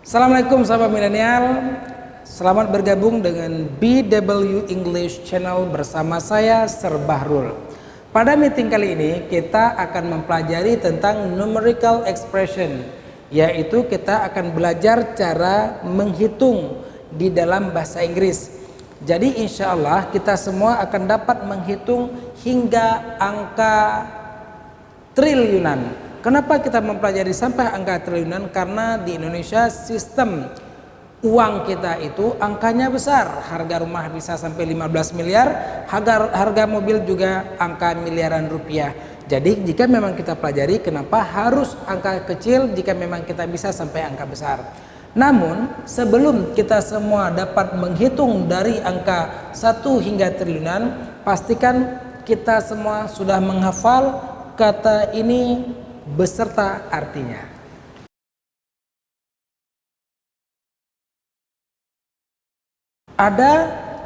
Assalamualaikum sahabat milenial. Selamat bergabung dengan BW English Channel bersama saya Sir Bahrul. Pada meeting kali ini kita akan mempelajari tentang numerical expression, yaitu kita akan belajar cara menghitung di dalam bahasa Inggris. Jadi insya Allah kita semua akan dapat menghitung hingga angka triliunan. Kenapa kita mempelajari sampai angka triliunan? Karena di Indonesia sistem uang kita itu angkanya besar. Harga rumah bisa sampai 15 miliar, harga mobil juga angka miliaran rupiah. Jadi jika memang kita pelajari, kenapa harus angka kecil jika memang kita bisa sampai angka besar. Namun sebelum kita semua dapat menghitung dari angka 1 hingga triliunan, pastikan kita semua sudah menghafal kata ini beserta artinya. Ada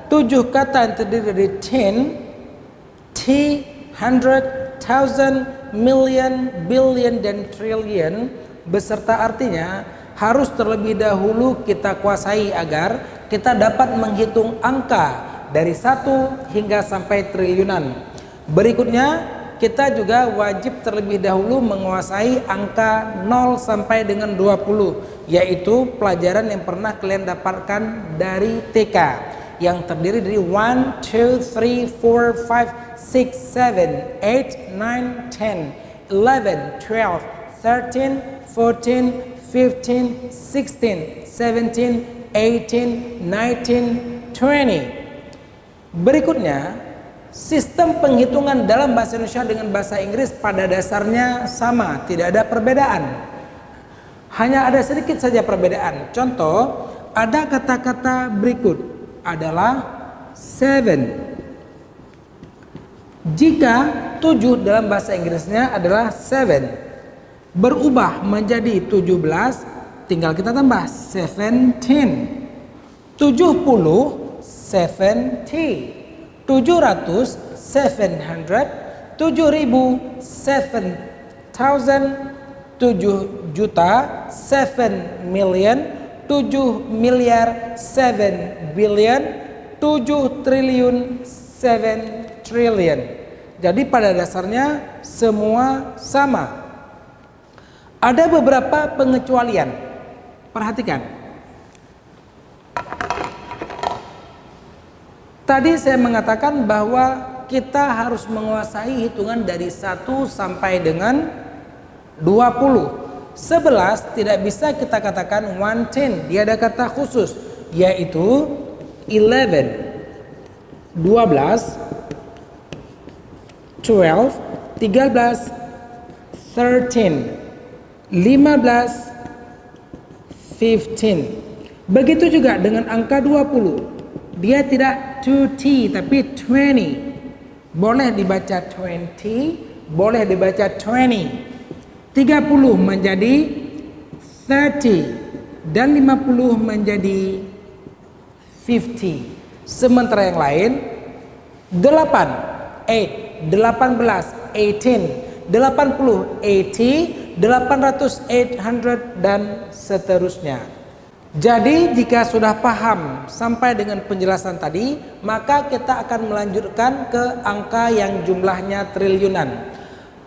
7 kata yang terdiri dari 10, 100, thousand, million, billion, dan trillion beserta artinya harus terlebih dahulu kita kuasai agar kita dapat menghitung angka dari 1 hingga sampai triliunan. Berikutnya kita juga wajib terlebih dahulu menguasai angka 0 sampai dengan 20, yaitu pelajaran yang pernah kalian dapatkan dari TK yang terdiri dari 1, 2, 3, 4, 5, 6, 7, 8, 9, 10, 11, 12, 13, 14, 15, 16, 17, 18, 19, 20. Berikutnya, sistem penghitungan dalam bahasa Indonesia dengan bahasa Inggris pada dasarnya sama, tidak ada perbedaan. Hanya ada sedikit saja perbedaan. Contoh, ada kata-kata berikut adalah 7. Jika 7 dalam bahasa Inggrisnya adalah 7, berubah menjadi 17, tinggal kita tambah 17. 70, 70. 700, 700, 7.000, 7,000, 7 juta, 7 million, 7 miliar, 7 billion, 7 triliun, 7 trillion. Jadi pada dasarnya semua sama. Ada beberapa pengecualian. Perhatikan. Tadi saya mengatakan bahwa kita harus menguasai hitungan dari 1 sampai dengan 20. 11 tidak bisa kita katakan 110, dia ada kata khusus yaitu 11, 12, 12, 13, 13, 15, 15. Begitu juga dengan angka 20. Dia tidak 2T tapi 20. Boleh dibaca 20, boleh dibaca 20. 30 menjadi 30 dan 50 menjadi 50. Sementara yang lain 8, 18, 80, 80, 800, 800 dan seterusnya. Jadi jika sudah paham sampai dengan penjelasan tadi, maka kita akan melanjutkan ke angka yang jumlahnya triliunan.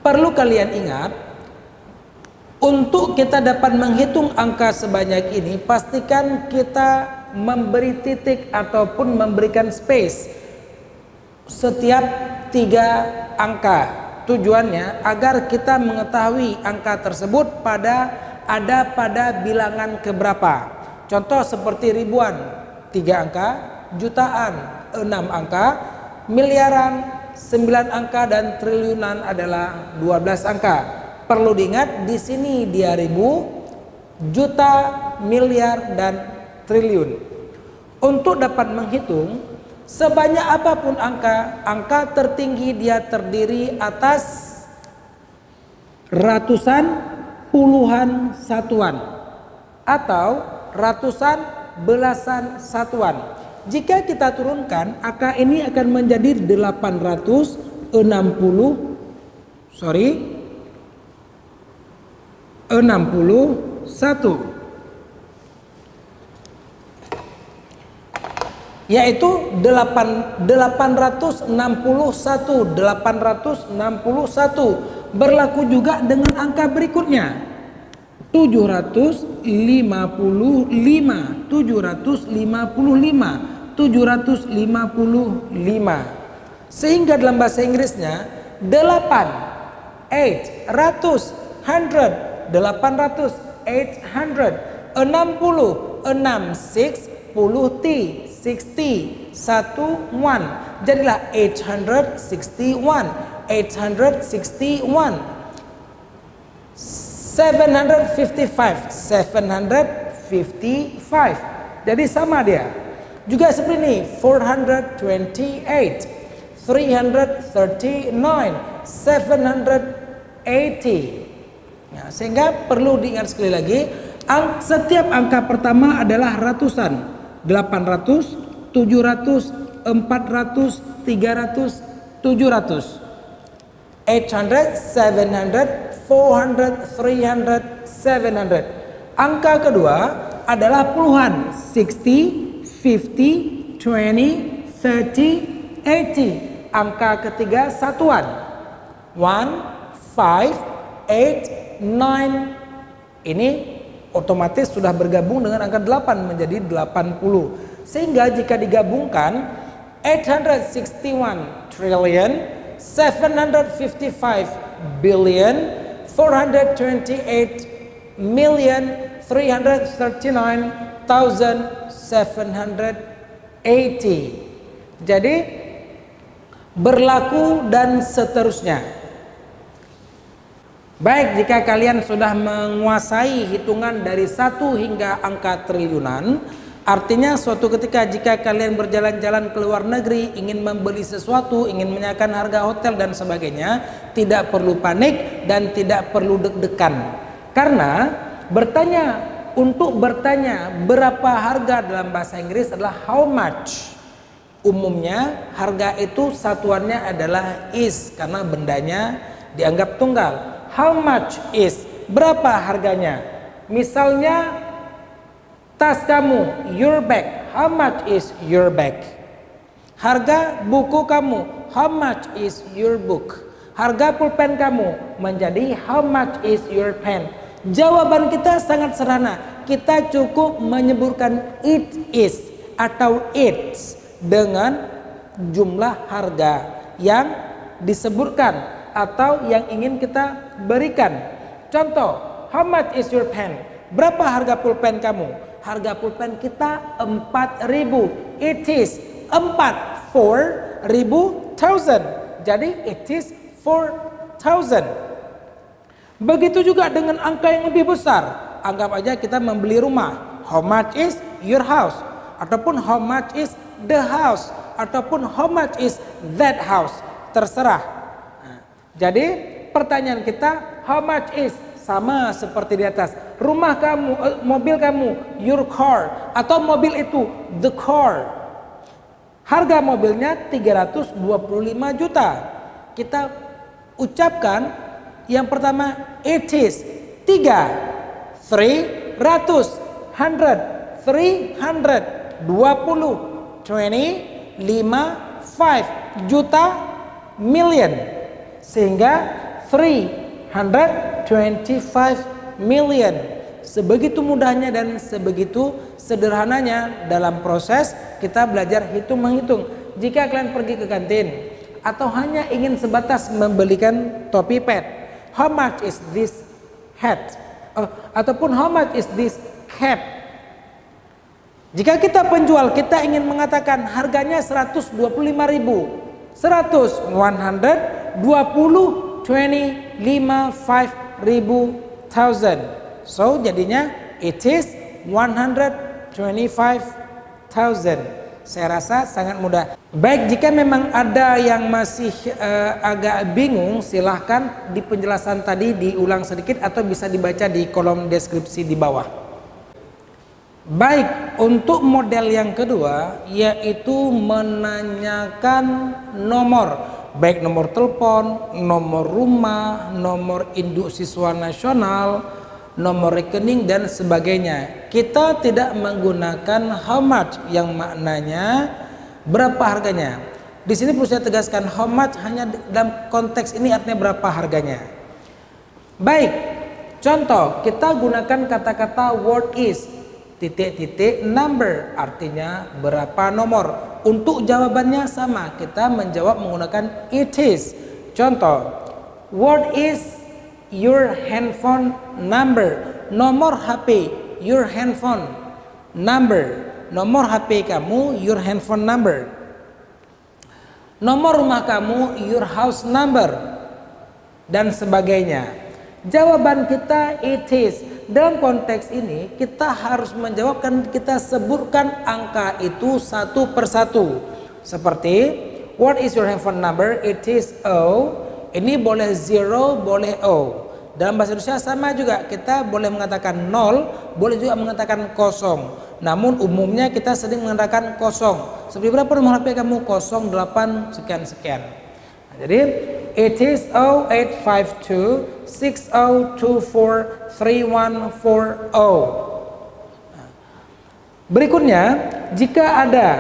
Perlu kalian ingat, untuk kita dapat menghitung angka sebanyak ini, pastikan kita memberi titik ataupun memberikan space setiap 3 angka. Tujuannya agar kita mengetahui angka tersebut ada pada bilangan keberapa. Contoh seperti ribuan 3 angka, jutaan 6 angka, miliaran 9 angka, dan triliunan adalah 12 angka. Perlu diingat di sini dia ribu, juta, miliar, dan triliun. Untuk dapat menghitung sebanyak apapun angka tertinggi dia terdiri atas ratusan, puluhan satuan atau ratusan, belasan satuan. Jika kita turunkan, angka ini akan menjadi 61. yaitu 861 berlaku juga dengan angka berikutnya 755 sehingga dalam bahasa Inggrisnya 8 800 100 800 800 60 10 T 60 1 1 jadilah 861 755 jadi sama dia juga seperti ini 428 339 780 ya, sehingga perlu diingat sekali lagi setiap angka pertama adalah ratusan 800 700 400 300 700 800 700 400 300 700 angka kedua adalah puluhan 60 50 20 30 80 angka ketiga satuan 1 5 8 9 ini otomatis sudah bergabung dengan angka 8 menjadi 80 sehingga jika digabungkan 861 trillion 755 billion 428 million 339,780 jadi berlaku dan seterusnya. Baik, jika kalian sudah menguasai hitungan dari 1 hingga angka triliunan, artinya suatu ketika jika kalian berjalan-jalan ke luar negeri, ingin membeli sesuatu, ingin menanyakan harga hotel dan sebagainya, tidak perlu panik dan tidak perlu deg-degan. Karena untuk bertanya berapa harga dalam bahasa Inggris adalah how much. Umumnya harga itu satuannya adalah is karena bendanya dianggap tunggal. How much is? Berapa harganya? Misalnya tas kamu, your bag. How much is your bag? Harga buku kamu. How much is your book? Harga pulpen kamu menjadi how much is your pen? Jawaban kita sangat sederhana. Kita cukup menyebutkan it is atau it's dengan jumlah harga yang disebutkan atau yang ingin kita berikan. Contoh, how much is your pen? Berapa harga pulpen kamu? Harga pulpen kita 4.000. It is 4,000. Jadi it is 4,000. Begitu juga dengan angka yang lebih besar. Anggap aja kita membeli rumah. How much is your house? Ataupun how much is the house? Ataupun how much is that house? Terserah. Jadi pertanyaan kita how much is sama seperti di atas. Rumah kamu, mobil kamu, your car, atau mobil itu the car. Harga mobilnya 325 juta. Kita ucapkan yang pertama it is 300 100 300 20 5 juta million. Sehingga 325 million. Sebegitu mudahnya dan sebegitu sederhananya dalam proses kita belajar hitung-menghitung. Jika kalian pergi ke kantin atau hanya ingin sebatas membelikan topi pet, how much is this hat? Ataupun how much is this cap? Jika kita penjual, kita ingin mengatakan harganya 125.000. 100 20 20 5 5,000. So jadinya it is 125,000. Saya rasa sangat mudah. Baik, jika memang ada yang masih agak bingung, silahkan di penjelasan tadi diulang sedikit atau bisa dibaca di kolom deskripsi di bawah. Baik, untuk model yang kedua yaitu menanyakan nomor, baik nomor telepon, nomor rumah, nomor induk siswa nasional, nomor rekening dan sebagainya. kita tidak menggunakan how much yang maknanya berapa harganya. Di sini perlu saya tegaskan, how much hanya dalam konteks ini artinya berapa harganya. Baik, contoh kita gunakan kata-kata word is titik-titik number, artinya berapa nomor. Untuk jawabannya sama, kita menjawab menggunakan it is. Contoh, word is your handphone number, nomor HP, your handphone number, nomor HP kamu, your handphone number. Nomor rumah kamu, your house number, dan sebagainya. Jawaban kita it is. Dalam konteks ini kita harus menjawabkan, kita sebutkan angka itu satu persatu. Seperti what is your handphone number? It is O. Ini boleh 0, boleh O. Dalam bahasa Indonesia sama juga, kita boleh mengatakan 0, boleh juga mengatakan kosong. Namun umumnya kita sering mengatakan kosong. Seperti berapa nomor HP kamu? 08 sekian-sekian. Nah, jadi it is 0852 6024 3140. Berikutnya, jika ada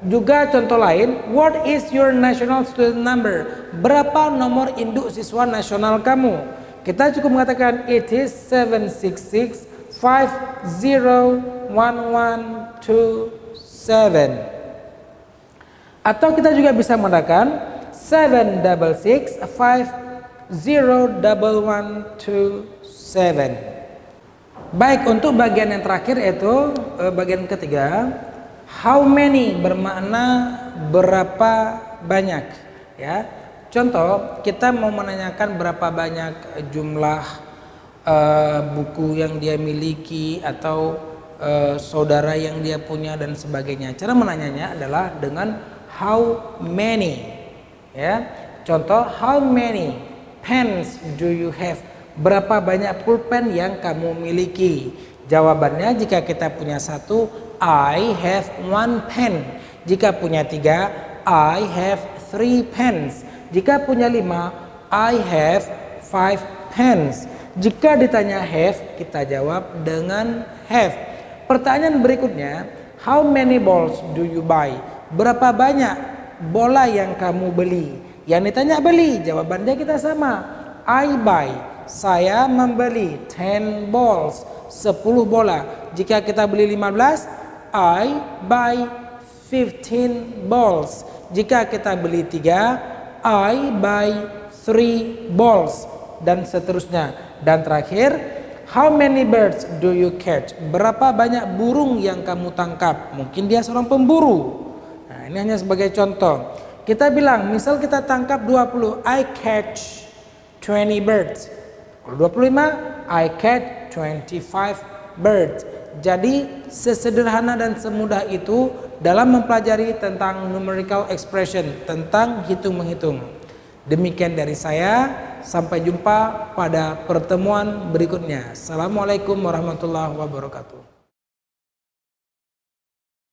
juga contoh lain, what is your national student number? Berapa nomor induk siswa nasional kamu? Kita cukup mengatakan it is 766 501127. Atau kita juga bisa mengatakan 766 501127. Baik, untuk bagian yang terakhir yaitu bagian ketiga, how many bermakna berapa banyak, ya. Contoh, kita mau menanyakan berapa banyak jumlah buku yang dia miliki atau saudara yang dia punya dan sebagainya. Cara menanyanya adalah dengan how many, ya. Contoh, how many pens do you have? Berapa banyak pulpen yang kamu miliki? Jawabannya, jika kita punya satu, I have one pen. Jika punya tiga, I have three pens. Jika punya lima, I have five pens. Jika ditanya have, kita jawab dengan have. Pertanyaan berikutnya, how many balls do you buy? Berapa banyak bola yang kamu beli? Yang ditanya beli, jawabannya kita sama. I buy. Saya membeli 10 balls, 10 bola. Jika kita beli 15, I buy 15 balls. Jika kita beli 3, I buy 3 balls, dan seterusnya. Dan terakhir, how many birds do you catch? Berapa banyak burung yang kamu tangkap? Mungkin dia seorang pemburu. Nah, ini hanya sebagai contoh. Kita bilang, misal kita tangkap 20, I catch 20 birds. Kalau 25, I catch 25 birds. Jadi sesederhana dan semudah itu dalam mempelajari tentang numerical expression, tentang hitung-menghitung. Demikian dari saya, sampai jumpa pada pertemuan berikutnya. Assalamualaikum warahmatullahi wabarakatuh.